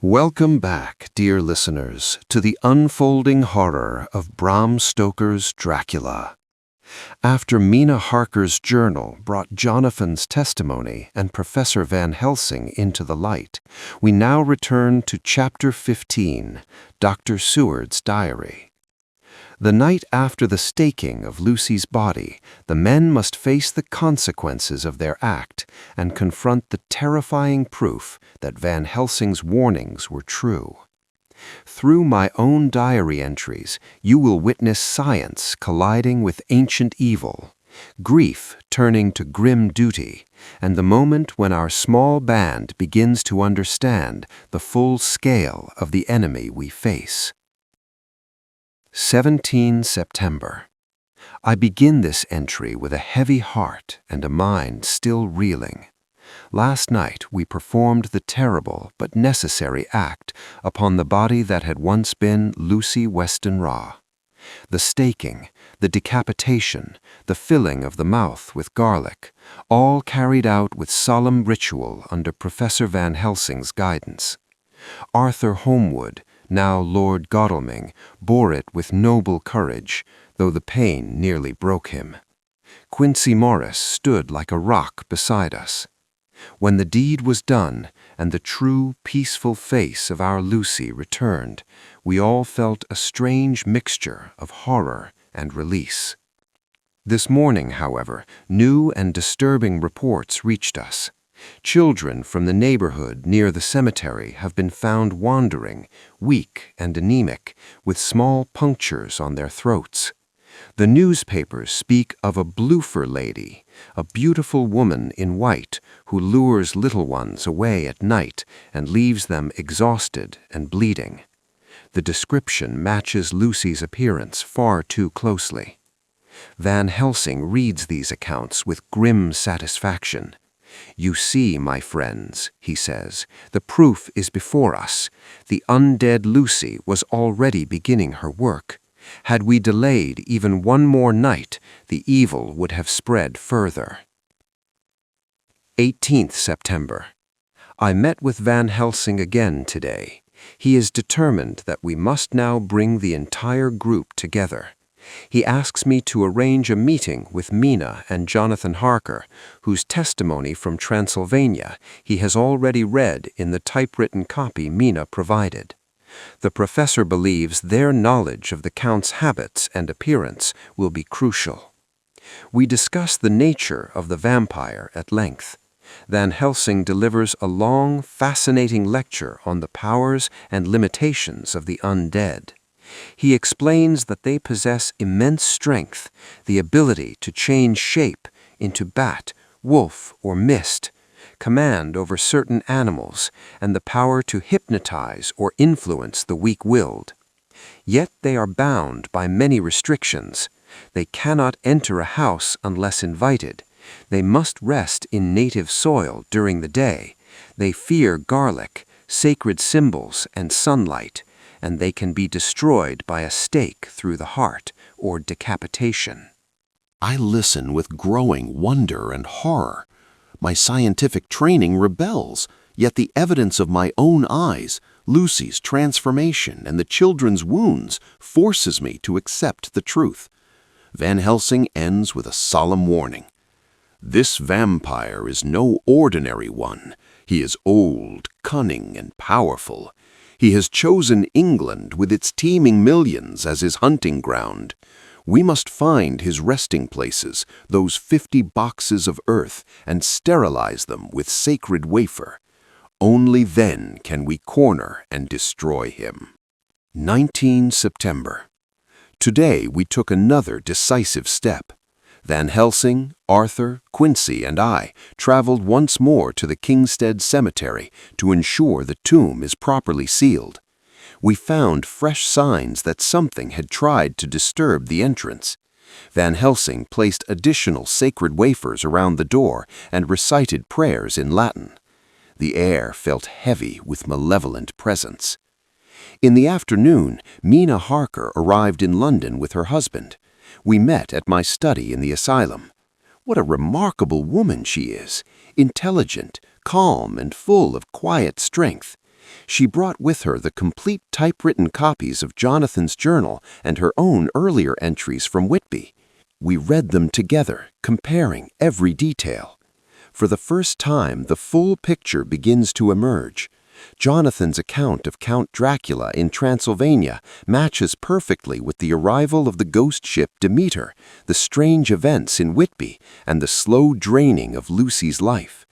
Welcome back, dear listeners, to the unfolding horror of Bram Stoker's Dracula. After Mina Harker's journal brought Jonathan's testimony and Professor Van Helsing into the light, we now return to Chapter 15, Dr. Seward's Diary. The night after the staking of Lucy's body, the men must face the consequences of their act and confront the terrifying proof that Van Helsing's warnings were true. Through my own diary entries, you will witness science colliding with ancient evil, grief turning to grim duty, and the moment when our small band begins to understand the full scale of the enemy we face. 17 September. I begin this entry with a heavy heart and a mind still reeling. Last night we performed the terrible but necessary act upon the body that had once been Lucy Westenra. The staking, the decapitation, the filling of the mouth with garlic, all carried out with solemn ritual under Professor Van Helsing's guidance. Arthur Holmwood, now Lord Godalming, bore it with noble courage, though the pain nearly broke him. Quincey Morris stood like a rock beside us. When the deed was done, and the true, peaceful face of our Lucy returned, we all felt a strange mixture of horror and release. This morning, however, new and disturbing reports reached us. Children from the neighborhood near the cemetery have been found wandering, weak and anemic, with small punctures on their throats. The newspapers speak of a bloofer lady, a beautiful woman in white who lures little ones away at night and leaves them exhausted and bleeding. The description matches Lucy's appearance far too closely. Van Helsing reads these accounts with grim satisfaction. "You see, my friends," he says, "the proof is before us. The undead Lucy was already beginning her work. Had we delayed even one more night, the evil would have spread further." 18th September. I met with Van Helsing again today. He is determined that we must now bring the entire group together. He asks me to arrange a meeting with Mina and Jonathan Harker, whose testimony from Transylvania he has already read in the typewritten copy Mina provided. The professor believes their knowledge of the Count's habits and appearance will be crucial. We discuss the nature of the vampire at length. Van Helsing delivers a long, fascinating lecture on the powers and limitations of the undead. He explains that they possess immense strength, the ability to change shape into bat, wolf, or mist, command over certain animals, and the power to hypnotize or influence the weak-willed. Yet they are bound by many restrictions. They cannot enter a house unless invited. They must rest in native soil during the day. They fear garlic, sacred symbols, and sunlight, and they can be destroyed by a stake through the heart or decapitation. I listen with growing wonder and horror. My scientific training rebels, yet the evidence of my own eyes, Lucy's transformation, and the children's wounds forces me to accept the truth. Van Helsing ends with a solemn warning. "This vampire is no ordinary one. He is old, cunning, and powerful. He has chosen England with its teeming millions as his hunting ground. We must find his resting places, those 50 boxes of earth, and sterilize them with sacred wafer. Only then can we corner and destroy him." 19 September. Today we took another decisive step. Van Helsing, Arthur, Quincey, and I traveled once more to the Kingstead Cemetery to ensure the tomb is properly sealed. We found fresh signs that something had tried to disturb the entrance. Van Helsing placed additional sacred wafers around the door and recited prayers in Latin. The air felt heavy with malevolent presence. In the afternoon, Mina Harker arrived in London with her husband. We met at my study in the asylum. What a remarkable woman she is, intelligent, calm, and full of quiet strength. She brought with her the complete typewritten copies of Jonathan's journal and her own earlier entries from Whitby. We read them together, comparing every detail. For the first time, the full picture begins to emerge. Jonathan's account of Count Dracula in Transylvania matches perfectly with the arrival of the ghost ship Demeter, the strange events in Whitby, and the slow draining of Lucy's life.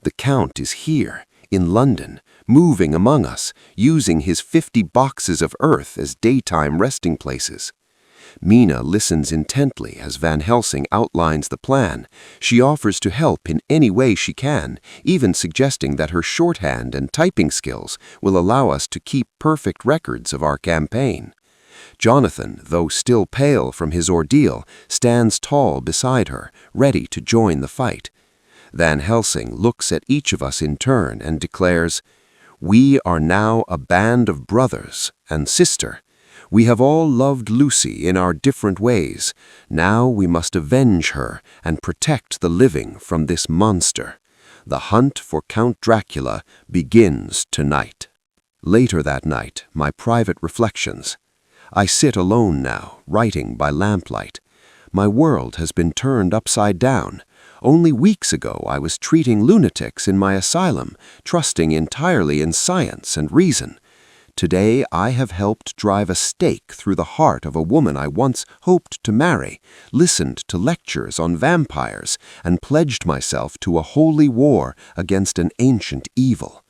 The Count is here, in London, moving among us, using his 50 boxes of earth as daytime resting places. Mina listens intently as Van Helsing outlines the plan. She offers to help in any way she can, even suggesting that her shorthand and typing skills will allow us to keep perfect records of our campaign. Jonathan, though still pale from his ordeal, stands tall beside her, ready to join the fight. Van Helsing looks at each of us in turn and declares, "We are now a band of brothers and sister. We have all loved Lucy in our different ways. Now we must avenge her and protect the living from this monster. The hunt for Count Dracula begins tonight." Later that night, my private reflections. I sit alone now, writing by lamplight. My world has been turned upside down. Only weeks ago I was treating lunatics in my asylum, trusting entirely in science and reason. Today I have helped drive a stake through the heart of a woman I once hoped to marry, listened to lectures on vampires, and pledged myself to a holy war against an ancient evil.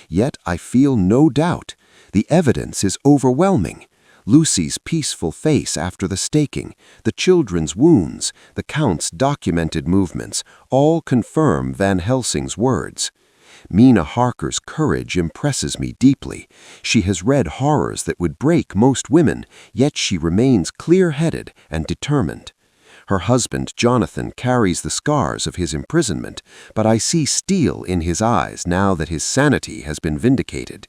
Yet I feel no doubt. The evidence is overwhelming. Lucy's peaceful face after the staking, the children's wounds, the Count's documented movements, all confirm Van Helsing's words. Mina Harker's courage impresses me deeply. She has read horrors that would break most women, yet she remains clear-headed and determined. Her husband, Jonathan, carries the scars of his imprisonment, but I see steel in his eyes now that his sanity has been vindicated.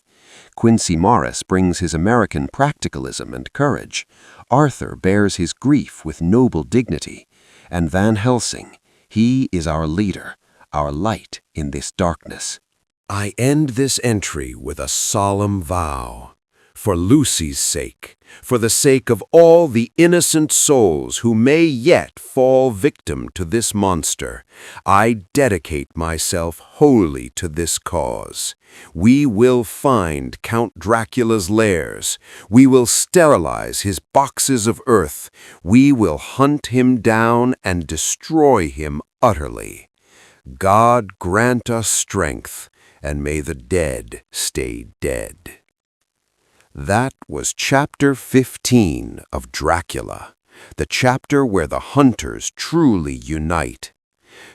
Quincy Morris brings his American practicalism and courage. Arthur bears his grief with noble dignity. And Van Helsing, he is our leader, our light in this darkness. I end this entry with a solemn vow. For Lucy's sake, for the sake of all the innocent souls who may yet fall victim to this monster, I dedicate myself wholly to this cause. We will find Count Dracula's lairs. We will sterilize his boxes of earth. We will hunt him down and destroy him utterly. God grant us strength, and may the dead stay dead. That was Chapter 15 of Dracula, the chapter where the hunters truly unite.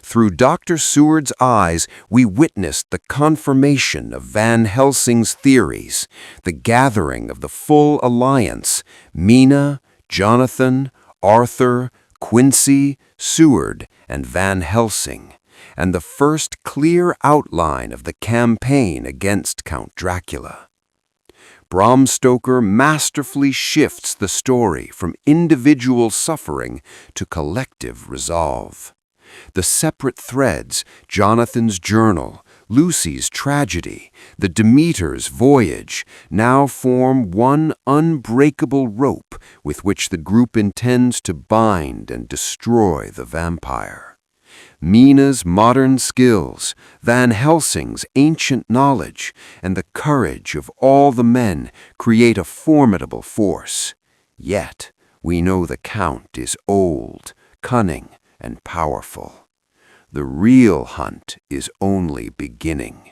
Through Dr. Seward's eyes, we witnessed the confirmation of Van Helsing's theories, the gathering of the full alliance, Mina, Jonathan, Arthur, Quincy, Seward, and Van Helsing, and the first clear outline of the campaign against Count Dracula. Bram Stoker masterfully shifts the story from individual suffering to collective resolve. The separate threads, Jonathan's journal, Lucy's tragedy, the Demeter's voyage, now form one unbreakable rope with which the group intends to bind and destroy the vampire. Mina's modern skills, Van Helsing's ancient knowledge, and the courage of all the men create a formidable force. Yet, we know the Count is old, cunning, and powerful. The real hunt is only beginning.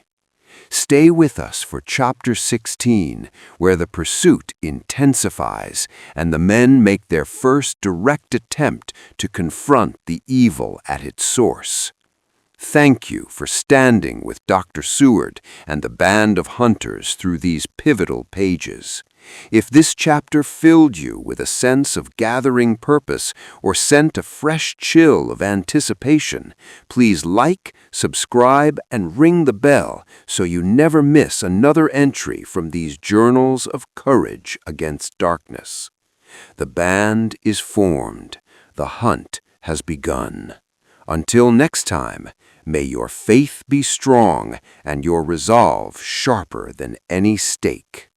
Stay with us for Chapter 16, where the pursuit intensifies and the men make their first direct attempt to confront the evil at its source. Thank you for standing with Dr. Seward and the band of hunters through these pivotal pages. If this chapter filled you with a sense of gathering purpose or sent a fresh chill of anticipation, please like, subscribe, and ring the bell so you never miss another entry from these journals of courage against darkness. The band is formed. The hunt has begun. Until next time, May your faith be strong and your resolve sharper than any stake.